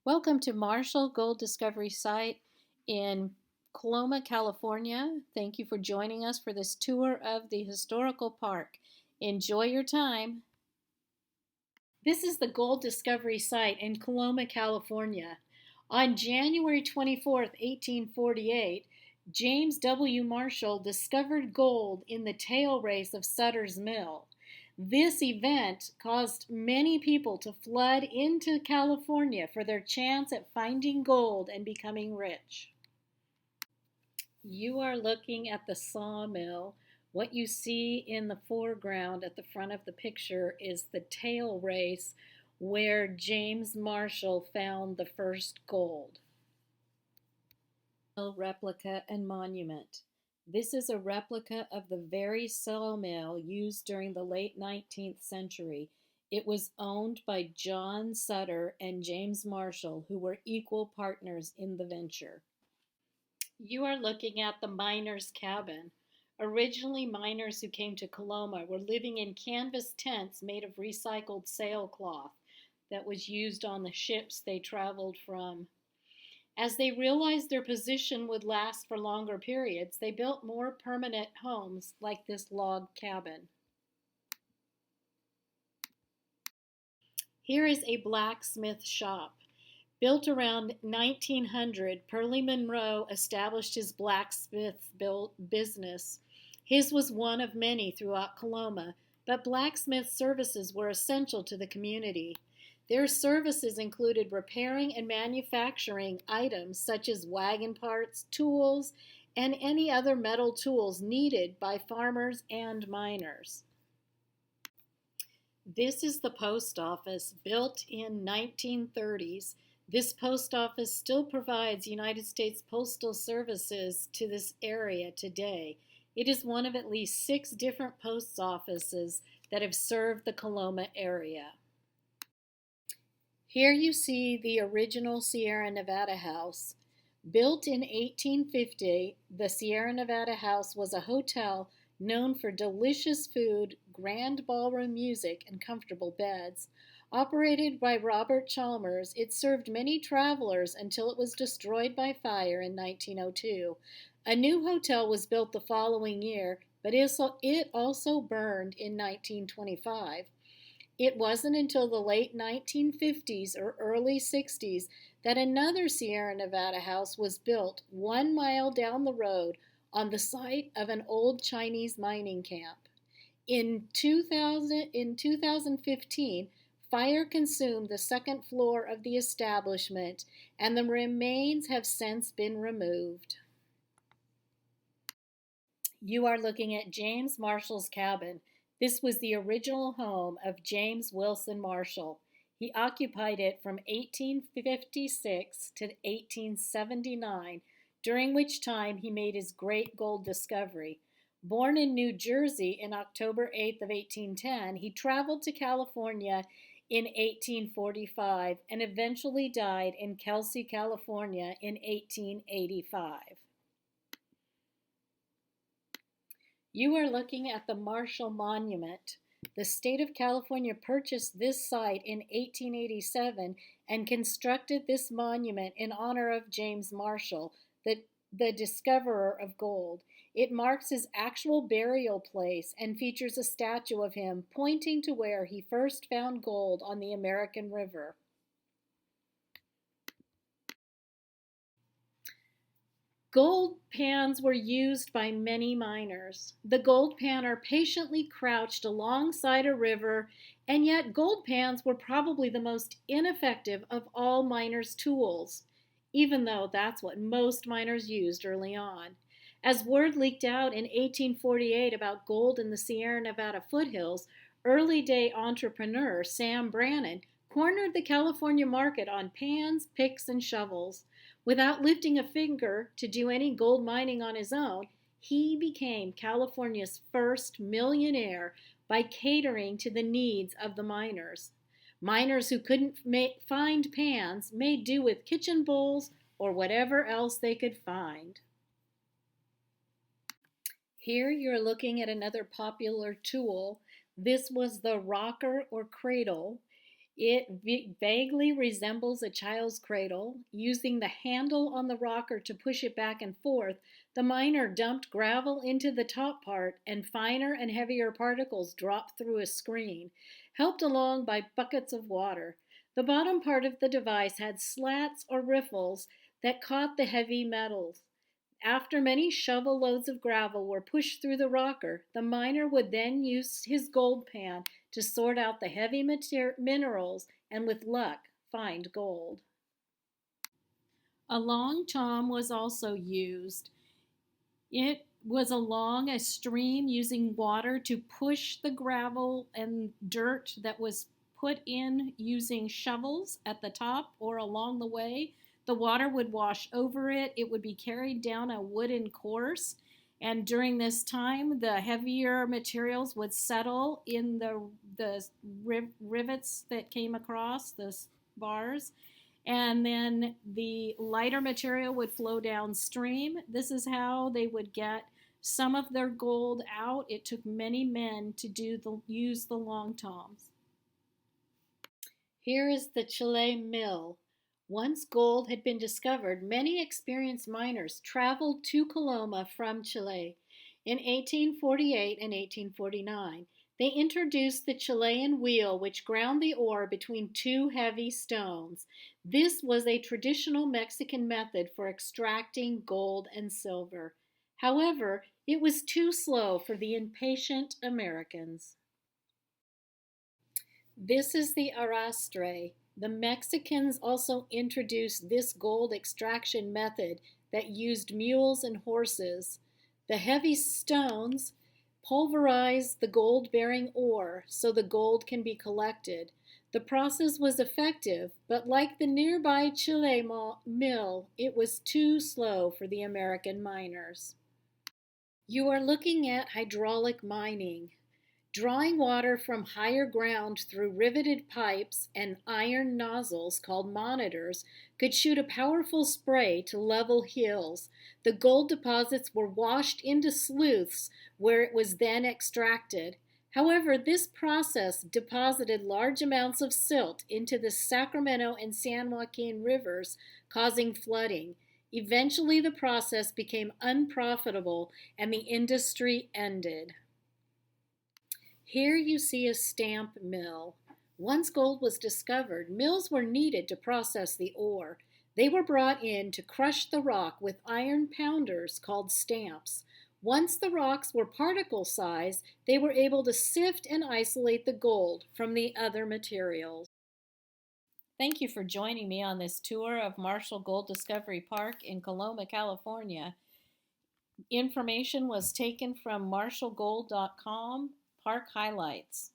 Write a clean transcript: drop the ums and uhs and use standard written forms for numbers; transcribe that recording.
Welcome to Marshall Gold Discovery Site in Coloma, California. Thank you for joining us for this tour of the historical park. Enjoy your time. This is the Gold Discovery Site in Coloma, California. On January 24th, 1848, James W. Marshall discovered gold in the tail race of Sutter's Mill. This event caused many people to flood into California for their chance at finding gold and becoming rich. You are looking at the sawmill. What you see in the foreground at the front of the picture is the tail race where James Marshall found the first gold. Replica and monument. This is a replica of the very sawmill used during the late 19th century. It was owned by John Sutter and James Marshall, who were equal partners in the venture. You are looking at the miner's cabin. Originally, miners who came to Coloma were living in canvas tents made of recycled sailcloth that was used on the ships they traveled from. As they realized their position would last for longer periods, they built more permanent homes like this log cabin. Here is a blacksmith shop. Built around 1900, Pearlie Monroe established his blacksmith business. His was one of many throughout Coloma, but blacksmith services were essential to the community. Their services included repairing and manufacturing items such as wagon parts, tools, and any other metal tools needed by farmers and miners. This is the post office, built in 1930s. This post office still provides United States Postal Services to this area today. It is one of at least 6 different post offices that have served the Coloma area. Here you see the original Sierra Nevada House. Built in 1850, the Sierra Nevada House was a hotel known for delicious food, grand ballroom music, and comfortable beds. Operated by Robert Chalmers, it served many travelers until it was destroyed by fire in 1902. A new hotel was built the following year, but it also burned in 1925. It wasn't until the late 1950s or early 60s that another Sierra Nevada house was built 1 mile down the road on the site of an old Chinese mining camp. In 2015, fire consumed the second floor of the establishment, and the remains have since been removed. You are looking at James Marshall's cabin. This was the original home of James Wilson Marshall. He occupied it from 1856 to 1879, during which time he made his great gold discovery. Born in New Jersey in October 8th of 1810, he traveled to California in 1845 and eventually died in Kelsey, California in 1885. You are looking at the Marshall Monument. The state of California purchased this site in 1887 and constructed this monument in honor of James Marshall, the discoverer of gold. It marks his actual burial place and features a statue of him pointing to where he first found gold on the American River. Gold pans were used by many miners. The gold panner patiently crouched alongside a river, and yet gold pans were probably the most ineffective of all miners' tools, even though that's what most miners used early on. As word leaked out in 1848 about gold in the Sierra Nevada foothills, early day entrepreneur Sam Brannan cornered the California market on pans, picks, and shovels. Without lifting a finger to do any gold mining on his own, he became California's first millionaire by catering to the needs of the miners. Miners who couldn't find pans made do with kitchen bowls or whatever else they could find. Here you're looking at another popular tool. This was the rocker or cradle. It vaguely resembles a child's cradle. Using the handle on the rocker to push it back and forth, the miner dumped gravel into the top part, and finer and heavier particles dropped through a screen, helped along by buckets of water. The bottom part of the device had slats or riffles that caught the heavy metals. After many shovel loads of gravel were pushed through the rocker, the miner would then use his gold pan to sort out the heavy minerals and, with luck, find gold. A long tom was also used. It was along a stream using water to push the gravel and dirt that was put in using shovels at the top or along the way. The water would wash over it. It would be carried down a wooden course. And during this time, the heavier materials would settle in the rivets that came across, the bars, and then the lighter material would flow downstream. This is how they would get some of their gold out. It took many men to use the long toms. Here is the Chile mill. Once gold had been discovered, many experienced miners traveled to Coloma from Chile. In 1848 and 1849, they introduced the Chilean wheel, which ground the ore between two heavy stones. This was a traditional Mexican method for extracting gold and silver. However, it was too slow for the impatient Americans. This is the arrastre. The Mexicans also introduced this gold extraction method that used mules and horses. The heavy stones pulverize the gold-bearing ore so the gold can be collected. The process was effective, but like the nearby Chile mill, it was too slow for the American miners. You are looking at hydraulic mining. Drawing water from higher ground through riveted pipes and iron nozzles called monitors could shoot a powerful spray to level hills. The gold deposits were washed into sloughs where it was then extracted. However, this process deposited large amounts of silt into the Sacramento and San Joaquin rivers, causing flooding. Eventually, the process became unprofitable and the industry ended. Here you see a stamp mill. Once gold was discovered, mills were needed to process the ore. They were brought in to crush the rock with iron pounders called stamps. Once the rocks were particle size, they were able to sift and isolate the gold from the other materials. Thank you for joining me on this tour of Marshall Gold Discovery Park in Coloma, California. Information was taken from marshallgold.com, Park Highlights.